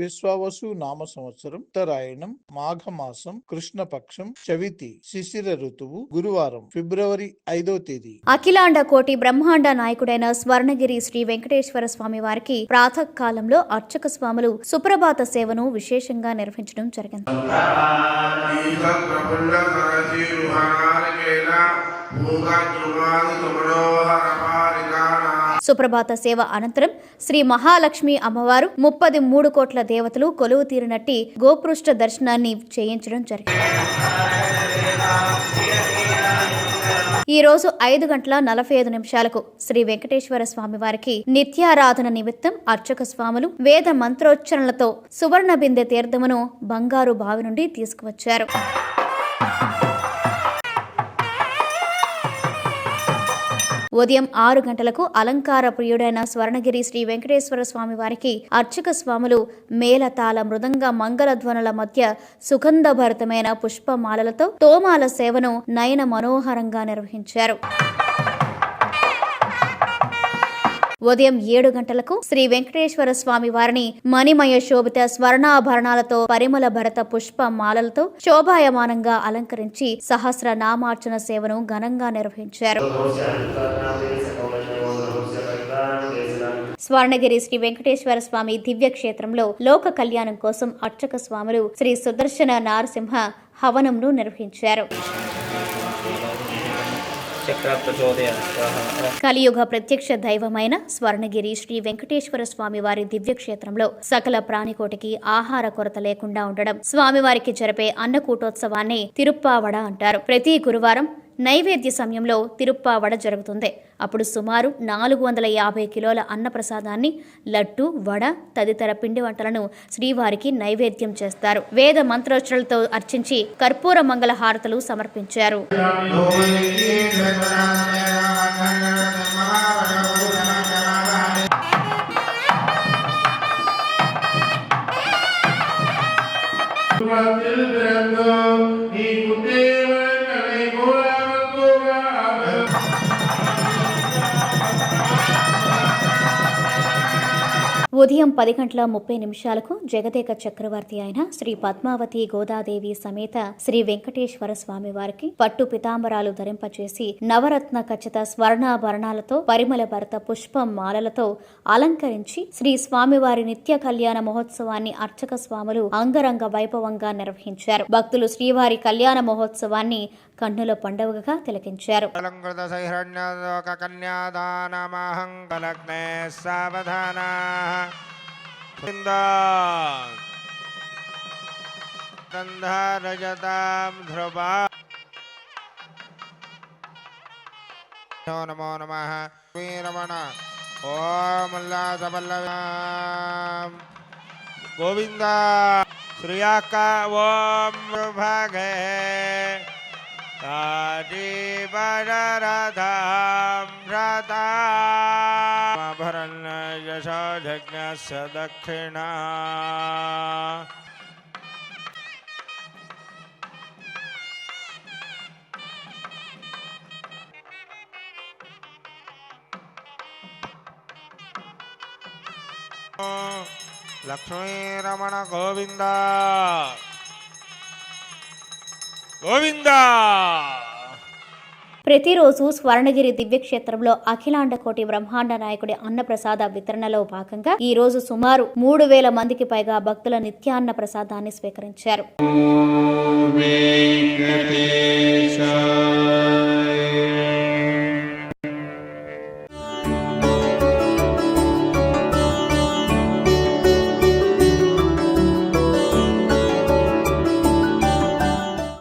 విశ్వావసు నామ సంవత్సరం ఉత్తరాయణం మాఘమాసం కృష్ణపక్షం చవితి శిశిర ఋతువు గురువారం ఫిబ్రవరి 5వ తేదీ. అఖిలాండ కోటి బ్రహ్మాండ నాయకుడైన స్వర్ణగిరి శ్రీ వెంకటేశ్వర స్వామి వారికి ప్రాతకాలంలో అర్చక స్వాములు సుప్రభాత సేవను విశేషంగా నిర్వహించడం జరిగింది. సుప్రభాత సేవ అనంతరం శ్రీ మహాలక్ష్మి అమ్మవారు 33 కోట్ల దేవతలు కొలువు తీరినట్టి గోపృష్ఠ దర్శనాన్ని చేయించడం జరిగింది. ఈ రోజు 5:45 శ్రీ వెంకటేశ్వర స్వామి వారికి నిత్యారాధన నిమిత్తం అర్చక స్వాములు వేద మంత్రోచ్చరణలతో సువర్ణ బిందె తీర్థమును బంగారు బావి నుండి తీసుకువచ్చారు. ఉదయం 6 గంటలకు అలంకార ప్రియుడైన స్వర్ణగిరి శ్రీ వెంకటేశ్వర స్వామి వారికి అర్చక స్వాములు మేళతాళ మృదంగ మంగళధ్వనుల మధ్య సుగంధభరితమైన పుష్పమాలలతో తోమాల సేవను నయన మనోహరంగా నిర్వహించారు. ఉదయం 7 గంటలకు శ్రీ వెంకటేశ్వర స్వామి వారిని మణిమయ శోభిత స్వర్ణాభరణాలతో పరిమళ భరత పుష్ప మాలలతో శోభాయమానంగా అలంకరించి సహస్ర నామార్చన సేవను ఘనంగా నిర్వహించారు. స్వర్ణగిరి శ్రీ వెంకటేశ్వర స్వామి దివ్య క్షేత్రంలో లోక కళ్యాణం కోసం అర్చక స్వాములు శ్రీ సుదర్శన నారసింహ హవనంను నిర్వహించారు. కలియుగ ప్రత్యక్ష దైవమైన స్వర్ణగిరి శ్రీ వెంకటేశ్వర స్వామి వారి దివ్యక్షేత్రంలో సకల ప్రాణికోటికి ఆహార కొరత లేకుండా ఉండడం, స్వామివారికి జరిపే అన్నకూటోత్సవాన్ని తిరుప్పావడ అంటారు. ప్రతి గురువారం నైవేద్య సమయంలో తిరుప్పావడ జరుగుతుంది. అప్పుడు సుమారు 450 కిలోల అన్నప్రసాదాన్ని, లడ్డు, వడ తదితర పిండి వంటలను శ్రీవారికి నైవేద్యం చేస్తారు. వేద మంత్రోచ్చరణలతో అర్చించి కర్పూర మంగళ హారతులు సమర్పించారు. ఉదయం 10:30 జగదేక చక్రవర్తి అయిన శ్రీ పద్మావతి గోదాదేవి సమేత శ్రీ వెంకటేశ్వర స్వామి వారికి పట్టు పితాంబరాలు ధరింపచేసి నవరత్న ఖచ్చిత స్వర్ణాభరణాలతో పరిమళ భరత పుష్ప మాలలతో అలంకరించి శ్రీ స్వామివారి నిత్య కళ్యాణ మహోత్సవాన్ని అర్చక స్వాములు అంగరంగ వైభవంగా నిర్వహించారు. భక్తులు శ్రీవారి కళ్యాణ మహోత్సవాన్ని కన్నుల పండుగగా తిలకించారు. నమో నమః వీరమణ ఓం ఉల్లాసపల్లవం గోవింద శ్రీయాక ఓం భగే యశోజజ్ఞస్య దక్షిణా లక్ష్మీరమణ గోవింద గోవింద. ప్రతిరోజు స్వర్ణగిరి దివ్యక్షేత్రంలో అఖిలాండ కోటి బ్రహ్మాండ నాయకుడి అన్నప్రసాద వితరణలో భాగంగా ఈ రోజు సుమారు 3000 మందికి పైగా భక్తుల నిత్యాన్న ప్రసాదాన్ని స్వీకరించారు.